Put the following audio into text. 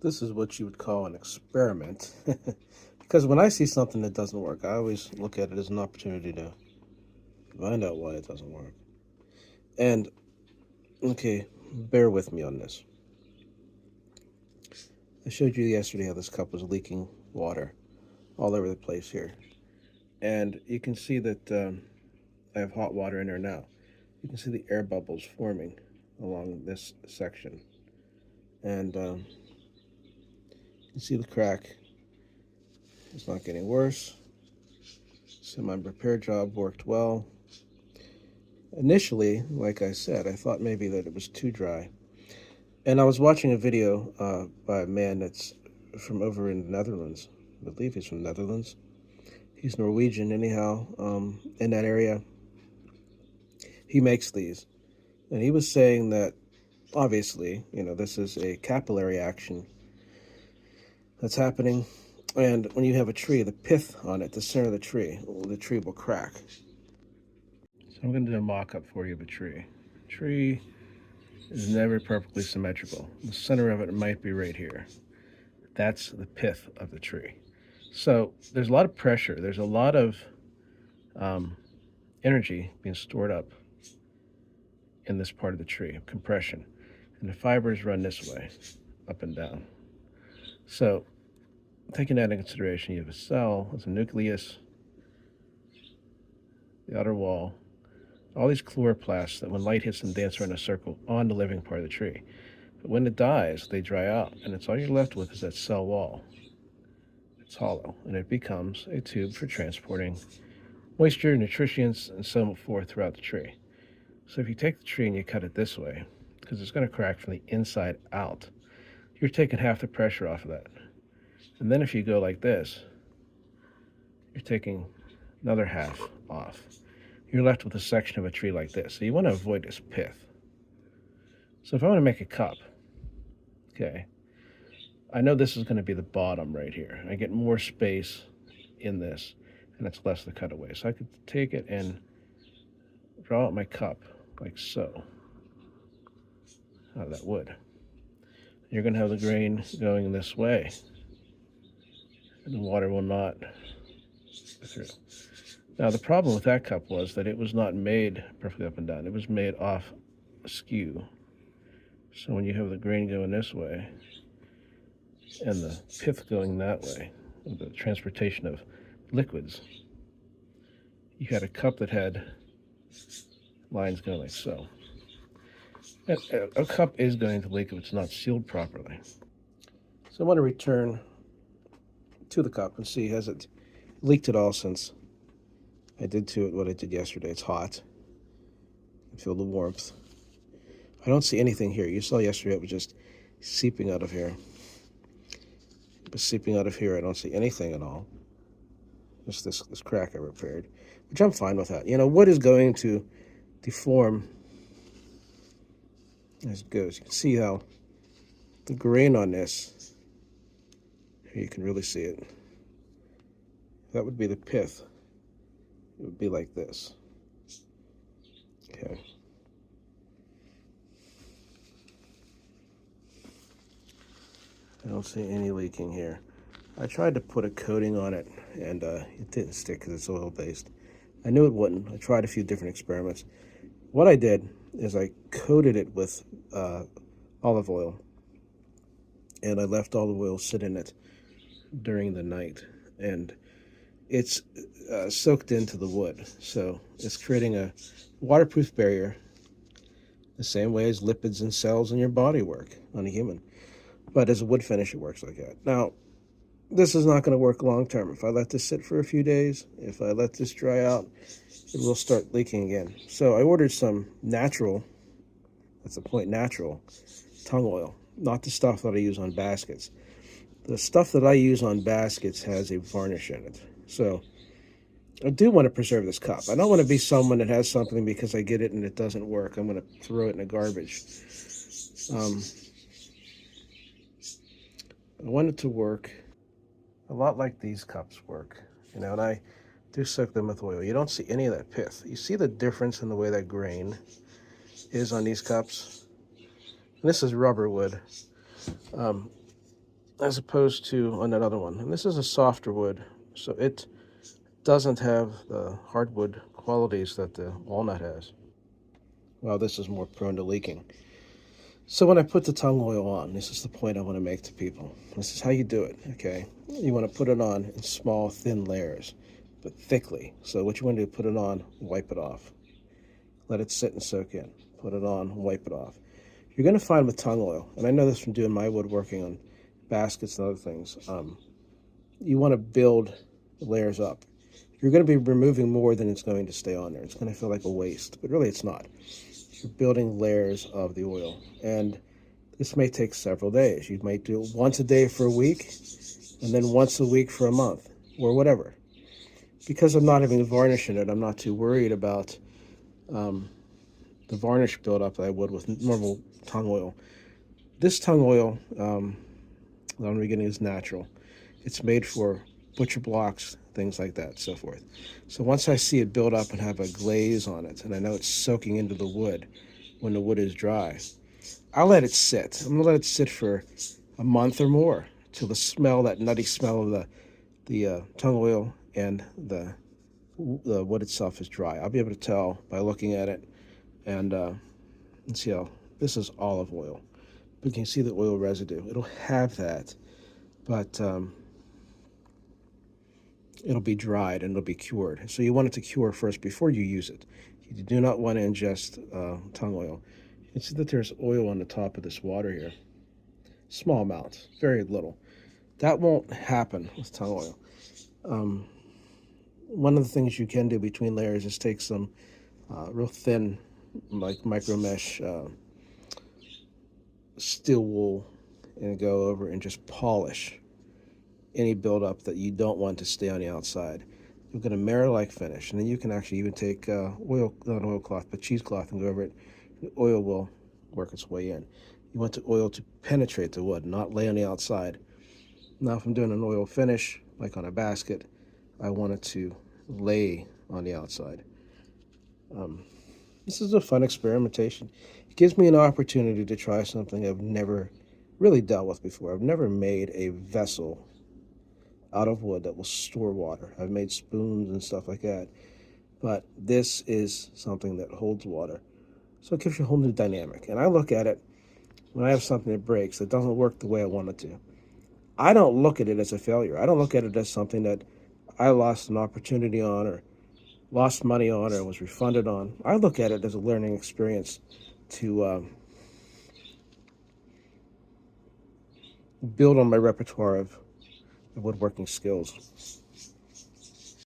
This is what you would call an experiment. Because when I see something that doesn't work, I always look at it as an opportunity to find out why it doesn't work. And, okay, bear with me on this. I showed you yesterday how this cup was leaking water all over the place here. And you can see that I have hot water in there now. You can see the air bubbles forming along this section. And you see the crack. It's not getting worse. So my repair job worked well. Initially, like I said, I thought maybe that it was too dry. And I was watching a video by a man that's from over in the Netherlands. I believe he's from the Netherlands. He's Norwegian, anyhow, in that area. He makes these. And he was saying that, obviously, this is a capillary action that's happening. And when you have a tree, the pith on it, the center of the tree will crack. So I'm going to do a mock-up for you of a tree. Tree is never perfectly symmetrical. The center of it might be right here. That's the pith of the tree. So there's a lot of pressure. There's a lot of energy being stored up in this part of the tree, compression. And the fibers run this way, up and down. So taking that into consideration, you have a cell, there's a nucleus, the outer wall, all these chloroplasts that when light hits them dance around a circle on the living part of the tree. But when it dies, they dry out, and it's all you're left with is that cell wall. It's hollow, and it becomes a tube for transporting moisture, nutrients, and so forth throughout the tree. So if you take the tree and you cut it this way, because it's going to crack from the inside out, you're taking half the pressure off of that. And then if you go like this, you're taking another half off. You're left with a section of a tree like this. So you want to avoid this pith. So if I want to make a cup, okay, I know this is going to be the bottom right here. I get more space in this, and it's less the cutaway. So I could take it and draw out my cup like so, out of that wood. You're going to have the grain going this way, and the water will not go through. Now, the problem with that cup was that it was not made perfectly up and down. It was made off askew. So when you have the grain going this way and the pith going that way, the transportation of liquids, you had a cup that had lines going like so. A cup is going to leak if it's not sealed properly. So I want to return to the cup and see, has it leaked at all since I did to it what I did yesterday. It's hot. I feel the warmth. I don't see anything here. You saw yesterday it was just seeping out of here. It was seeping out of here. I don't see anything at all. Just this crack I repaired, which I'm fine with that. Wood is going to deform as it goes. You can see how the grain on this, here you can really see it. That would be the pith. It would be like this. Okay. I don't see any leaking here. I tried to put a coating on it, and it didn't stick because it's oil-based. I knew it wouldn't. I tried a few different experiments. What I did is I coated it with olive oil, and I left olive oil sit in it during the night, and it's soaked into the wood. So it's creating a waterproof barrier the same way as lipids and cells in your body work on a human. But as a wood finish, it works like that. Now, this is not going to work long term. If I let this sit for a few days, if I let this dry out, it will start leaking again. So I ordered some natural, that's the point, natural tung oil, not the stuff that I use on baskets. The stuff that I use on baskets has a varnish in it. So I do want to preserve this cup. I don't want to be someone that has something because I get it and it doesn't work. I'm going to throw it in the garbage. I want it to work a lot like these cups work, and I do soak them with oil. You don't see any of that pith. You see the difference in the way that grain is on these cups? And this is rubber wood. as opposed to on that other one. And this is a softer wood, so it doesn't have the hardwood qualities that the walnut has. Well, this is more prone to leaking. So when I put the tung oil on, this is the point I want to make to people. This is how you do it, okay? You want to put it on in small, thin layers, but thickly. So what you want to do, put it on, wipe it off. Let it sit and soak in. Put it on, wipe it off. You're going to find with tung oil, and I know this from doing my woodworking on baskets and other things, you want to build layers up. You're going to be removing more than it's going to stay on there. It's going to feel like a waste, but really it's not. You're building layers of the oil, and this may take several days. You might do it once a day for a week, and then once a week for a month, or whatever. Because I'm not having varnish in it, I'm not too worried about the varnish buildup that I would with normal tung oil. This tung oil that I'm getting is natural. It's made for butcher blocks, things like that, so forth. So once I see it build up and have a glaze on it, and I know it's soaking into the wood when the wood is dry, I'll let it sit. I'm gonna let it sit for a month or more till the smell, that nutty smell of the tung oil and the wood itself is dry. I'll be able to tell by looking at it, and see how this is olive oil. But you can see the oil residue. It'll have that, but it'll be dried and it'll be cured. So you want it to cure first before you use it. You do not want to ingest tung oil. You can see that there's oil on the top of this water here. Small amounts, very little. That won't happen with tung oil. One of the things you can do between layers is take some real thin, like micro mesh steel wool, and go over and just polish any buildup that you don't want to stay on the outside. You'll get a mirror-like finish, and then you can actually even take oil, not oilcloth, but cheesecloth, and go over it. The oil will work its way in. You want the oil to penetrate the wood, not lay on the outside. Now, if I'm doing an oil finish, like on a basket, I want it to lay on the outside. This is a fun experimentation. It gives me an opportunity to try something I've never really dealt with before. I've never made a vessel out of wood that will store water. I've made spoons and stuff like that, but this is something that holds water. So it gives you a whole new dynamic. And I look at it, when I have something that breaks, that doesn't work the way I want it to, I don't look at it as a failure. I don't look at it as something that I lost an opportunity on, or lost money on, or was refunded on. I look at it as a learning experience to build on my repertoire of woodworking skills.